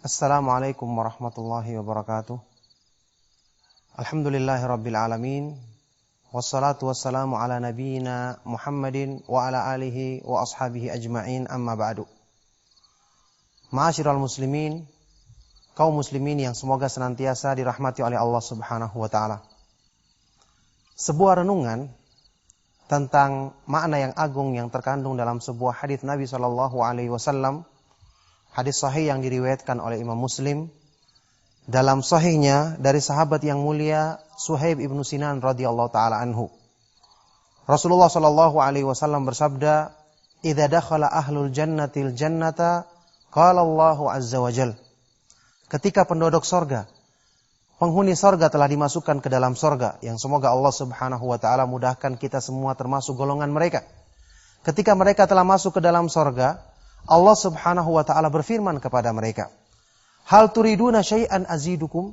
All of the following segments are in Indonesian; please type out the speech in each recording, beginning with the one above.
Assalamualaikum warahmatullahi wabarakatuh. Alhamdulillahirabbil alamin. Wassalatu wassalamu ala nabiyyina Muhammadin wa ala alihi wa ashabihi ajma'in, amma ba'du. Ma'asyiral muslimin, kaum muslimin yang semoga senantiasa dirahmati oleh Allah Subhanahu wa taala. Sebuah renungan tentang makna yang agung yang terkandung dalam sebuah hadis Nabi sallallahu alaihi wasallam. Hadis sahih yang diriwayatkan oleh Imam Muslim dalam sahihnya dari sahabat yang mulia Suhaib ibnu Sinan radhiyallahu taala anhu. Rasulullah sallallahu alaihi wasallam bersabda, "Idza dakhala ahlul jannatil jannata, qala Allahu azza wa jalla." Ketika penduduk sorga, penghuni sorga telah dimasukkan ke dalam sorga, yang semoga Allah Subhanahu wa taala mudahkan kita semua termasuk golongan mereka. Ketika mereka telah masuk ke dalam sorga, Allah Subhanahu wa taala berfirman kepada mereka, "Hal turiduna syai'an azidukum?"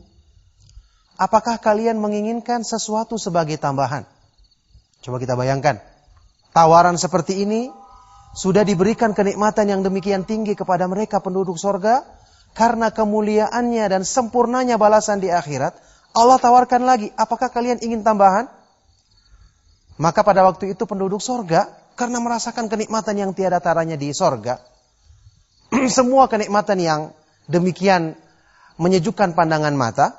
Apakah kalian menginginkan sesuatu sebagai tambahan? Coba kita bayangkan. Tawaran seperti ini sudah diberikan kenikmatan yang demikian tinggi kepada mereka penduduk sorga. Karena kemuliaannya dan sempurnanya balasan di akhirat, Allah tawarkan lagi, apakah kalian ingin tambahan? Maka pada waktu itu penduduk sorga, karena merasakan kenikmatan yang tiada taranya di sorga, semua kenikmatan yang demikian menyejukkan pandangan mata,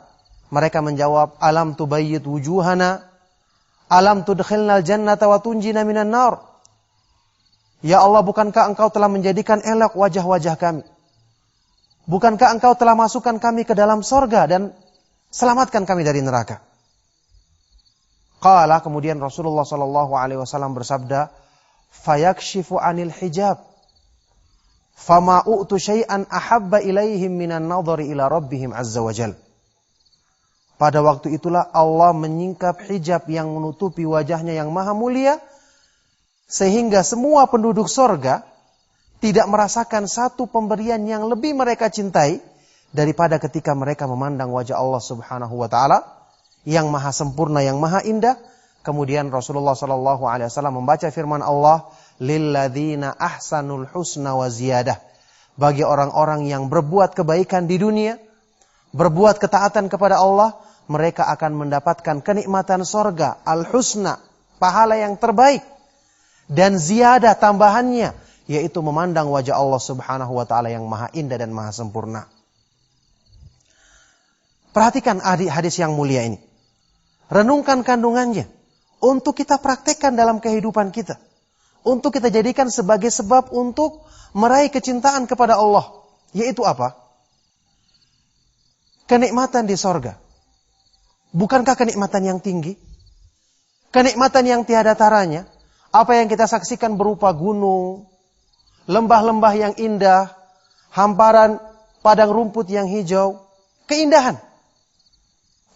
mereka menjawab, "Alam tubayyid wujuhana, alam tudkhilnal jannata wa tunjina minan nar." Ya Allah, bukankah Engkau telah menjadikan elok wajah-wajah kami? Bukankah Engkau telah masukkan kami ke dalam sorga dan selamatkan kami dari neraka? Qala, kemudian Rasulullah sallallahu alaihi wasallam bersabda, "Fayakshifu 'anil hijab. Fama u'tu syai'an ahabba ilaihim minan nadhari ila rabbihim azza wa jalla." Pada waktu itulah Allah menyingkap hijab yang menutupi wajahnya yang maha mulia, sehingga semua penduduk sorga tidak merasakan satu pemberian yang lebih mereka cintai daripada ketika mereka memandang wajah Allah Subhanahu wa taala yang maha sempurna, yang maha indah. Kemudian Rasulullah sallallahu alaihi wasallam membaca firman Allah, "Lilladzina ahsanul husna wa ziyadah." Bagi orang-orang yang berbuat kebaikan di dunia, berbuat ketaatan kepada Allah, mereka akan mendapatkan kenikmatan sorga, al-husna, pahala yang terbaik, dan ziyadah tambahannya, yaitu memandang wajah Allah Subhanahu wa taala yang maha indah dan maha sempurna. Perhatikan hadis yang mulia ini. Renungkan kandungannya untuk kita praktekkan dalam kehidupan kita. Untuk kita jadikan sebagai sebab untuk meraih kecintaan kepada Allah. Yaitu apa? Kenikmatan di sorga. Bukankah kenikmatan yang tinggi? Kenikmatan yang tiada taranya. Apa yang kita saksikan berupa gunung, lembah-lembah yang indah, hamparan padang rumput yang hijau. Keindahan.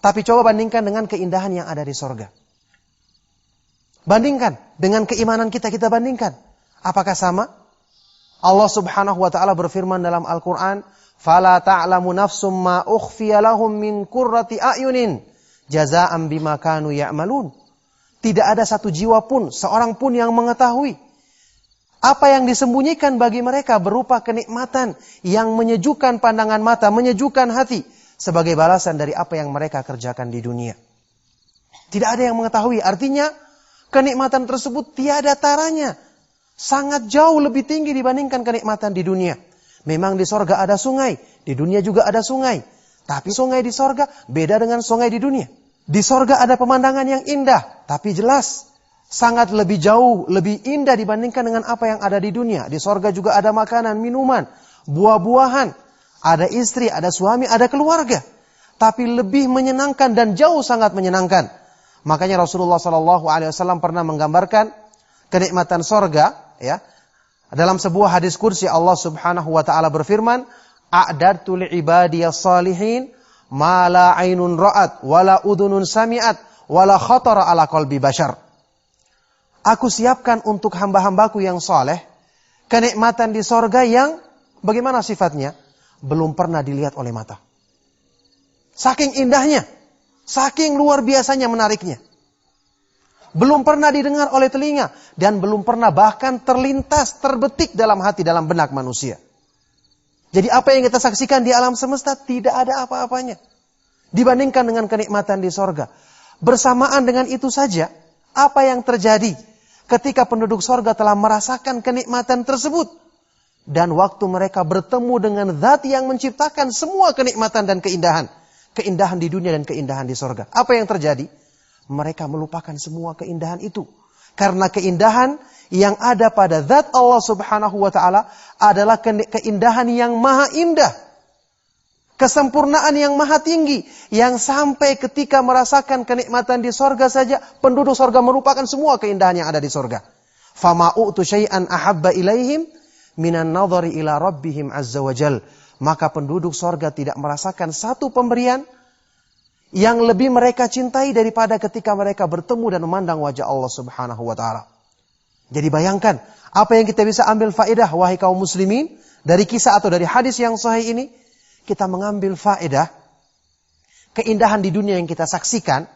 Tapi coba bandingkan dengan keindahan yang ada di sorga. Bandingkan dengan keimanan kita bandingkan. Apakah sama? Allah Subhanahu wa taala berfirman dalam Al-Qur'an, "Fala ta'lamu nafsum ma ukhfiya lahum min qurrati a'yunin jazaa'an bima kanu ya'malun." Tidak ada satu jiwa pun, seorang pun yang mengetahui apa yang disembunyikan bagi mereka berupa kenikmatan yang menyejukkan pandangan mata, menyejukkan hati, sebagai balasan dari apa yang mereka kerjakan di dunia. Tidak ada yang mengetahui, artinya kenikmatan tersebut tiada taranya. Sangat jauh lebih tinggi dibandingkan kenikmatan di dunia. Memang di sorga ada sungai, di dunia juga ada sungai. Tapi sungai di sorga beda dengan sungai di dunia. Di sorga ada pemandangan yang indah, tapi jelas sangat lebih jauh, lebih indah dibandingkan dengan apa yang ada di dunia. Di sorga juga ada makanan, minuman, buah-buahan, ada istri, ada suami, ada keluarga. Tapi lebih menyenangkan dan jauh sangat menyenangkan. Makanya Rasulullah SAW pernah menggambarkan kenikmatan sorga, ya. Dalam sebuah hadis kursi Allah Subhanahu wa taala berfirman, "A'dadtu li'ibadiyas salihin ma la 'ainun ra'at wa la udhunun sami'at wa la khatara 'ala qalbi bashar." Aku siapkan untuk hamba-hambaku yang saleh kenikmatan di sorga yang bagaimana sifatnya? Belum pernah dilihat oleh mata. Saking indahnya, saking luar biasanya menariknya. Belum pernah didengar oleh telinga, dan belum pernah bahkan terlintas, terbetik dalam hati, dalam benak manusia. Jadi apa yang kita saksikan di alam semesta tidak ada apa-apanya dibandingkan dengan kenikmatan di sorga. Bersamaan dengan itu saja, apa yang terjadi ketika penduduk sorga telah merasakan kenikmatan tersebut? Dan waktu mereka bertemu dengan zat yang menciptakan semua kenikmatan dan keindahan. Keindahan di dunia dan keindahan di sorga. Apa yang terjadi? Mereka melupakan semua keindahan itu. Karena keindahan yang ada pada zat Allah subhanahu wa ta'ala adalah keindahan yang maha indah. Kesempurnaan yang maha tinggi. Yang sampai ketika merasakan kenikmatan di sorga saja, penduduk sorga melupakan semua keindahan yang ada di sorga. فَمَا أُؤْتُ شَيْئًا أَحَبَّ إِلَيْهِمْ مِنَ النَّظَرِ إِلَى رَبِّهِمْ عَزَّ وَجَلَّ. Maka penduduk sorga tidak merasakan satu pemberian yang lebih mereka cintai daripada ketika mereka bertemu dan memandang wajah Allah subhanahu wa ta'ala. Jadi bayangkan, apa yang kita bisa ambil faedah, wahai kaum muslimin, dari kisah atau dari hadis yang sahih ini, kita mengambil faedah, keindahan di dunia yang kita saksikan,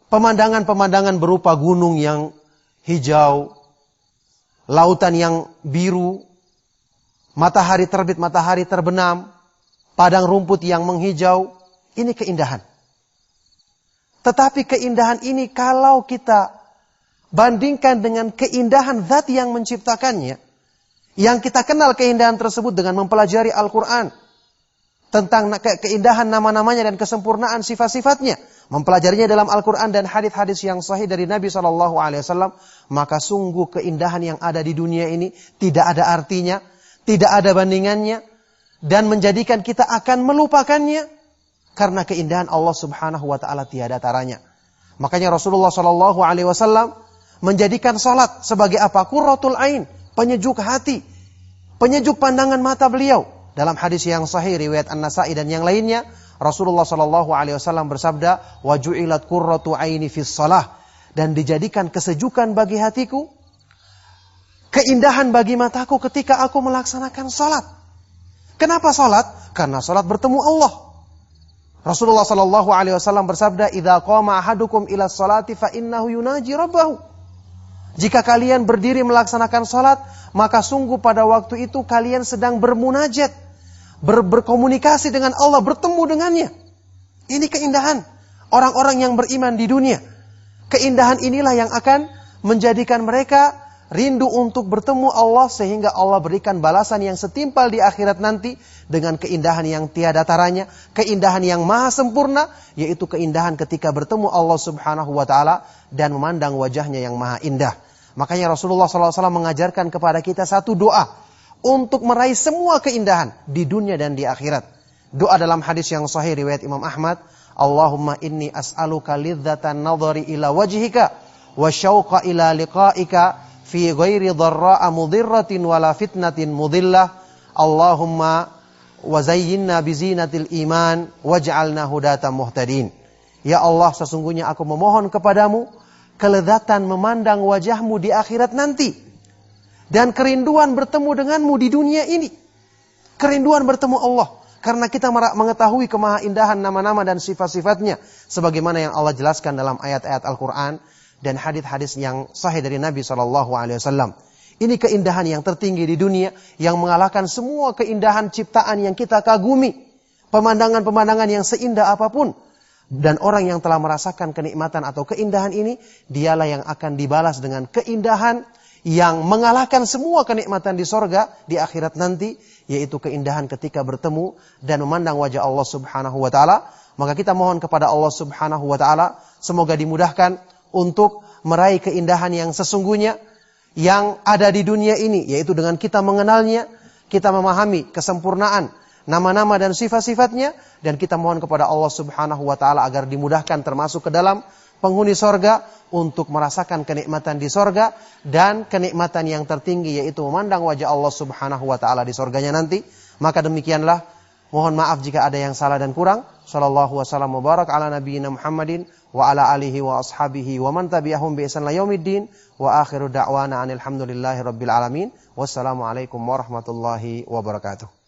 pemandangan-pemandangan berupa gunung yang hijau, lautan yang biru, matahari terbit, matahari terbenam, padang rumput yang menghijau, ini keindahan. Tetapi keindahan ini kalau kita bandingkan dengan keindahan zat yang menciptakannya, yang kita kenal keindahan tersebut dengan mempelajari Al-Quran, tentang keindahan nama-namanya dan kesempurnaan sifat-sifatnya, mempelajarinya dalam Al-Quran dan hadis-hadis yang sahih dari Nabi SAW, maka sungguh keindahan yang ada di dunia ini tidak ada artinya, tidak ada bandingannya, dan menjadikan kita akan melupakannya karena keindahan Allah subhanahu wa ta'ala tiada taranya. Makanya Rasulullah SAW menjadikan salat sebagai apa? Qurratul ain, penyejuk hati, penyejuk pandangan mata beliau. Dalam hadis yang sahih riwayat An-Nasa'i dan yang lainnya, Rasulullah SAW bersabda, wa ju'ilat qurratu aini fis shalah, dan dijadikan kesejukan bagi hatiku, keindahan bagi mataku ketika aku melaksanakan salat. Kenapa salat? Karena salat bertemu Allah. Rasulullah SAW bersabda, idza qama ahadukum ila sholati fa innahu yunaji rabbahu. Jika kalian berdiri melaksanakan salat, maka sungguh pada waktu itu kalian sedang bermunajat, berkomunikasi dengan Allah, bertemu dengannya. Ini keindahan orang-orang yang beriman di dunia. Keindahan inilah yang akan menjadikan mereka rindu untuk bertemu Allah, sehingga Allah berikan balasan yang setimpal di akhirat nanti dengan keindahan yang tiada taranya, keindahan yang maha sempurna, yaitu keindahan ketika bertemu Allah subhanahu wa ta'ala dan memandang wajahnya yang maha indah. Makanya Rasulullah SAW mengajarkan kepada kita satu doa untuk meraih semua keindahan di dunia dan di akhirat. Doa dalam hadis yang sahih riwayat Imam Ahmad, Allahumma inni as'aluka lidzatan nadhari ila wajhika wa syauqa ila liqa'ika fi ghairi dharra'a mudhirratin wala fitnatin mudhillah. Allahumma wazayyinna bizinatil iman waj'alna hudatan muhtadin. Ya Allah, sesungguhnya aku memohon kepadamu kelezatan memandang wajahmu di akhirat nanti, dan kerinduan bertemu denganmu di dunia ini. Kerinduan bertemu Allah, karena kita mengetahui kemahaindahan nama-nama dan sifat-sifatnya, sebagaimana yang Allah jelaskan dalam ayat-ayat Al-Quran dan hadis-hadis yang sahih dari Nabi SAW. Ini keindahan yang tertinggi di dunia, yang mengalahkan semua keindahan ciptaan yang kita kagumi. Pemandangan-pemandangan yang seindah apapun. Dan orang yang telah merasakan kenikmatan atau keindahan ini, dialah yang akan dibalas dengan keindahan yang mengalahkan semua kenikmatan di sorga, di akhirat nanti, yaitu keindahan ketika bertemu dan memandang wajah Allah subhanahu wa ta'ala. Maka kita mohon kepada Allah subhanahu wa ta'ala, semoga dimudahkan untuk meraih keindahan yang sesungguhnya yang ada di dunia ini, yaitu dengan kita mengenalnya, kita memahami kesempurnaan nama-nama dan sifat-sifatnya, dan kita mohon kepada Allah subhanahu wa ta'ala agar dimudahkan termasuk ke dalam penghuni sorga untuk merasakan kenikmatan di sorga dan kenikmatan yang tertinggi, yaitu memandang wajah Allah subhanahu wa ta'ala di sorganya nanti. Maka demikianlah, mohon maaf jika ada yang salah dan kurang. Sallallahu wasallam mubarak ala nabiyyina Muhammadin wa ala alihi wa ashabihi wa man tabi'ahum bi ihsan ila yaumiddin wa akhiru da'wana anil hamdulillahi rabbil alamin. Wassalamualaikum warahmatullahi wabarakatuh.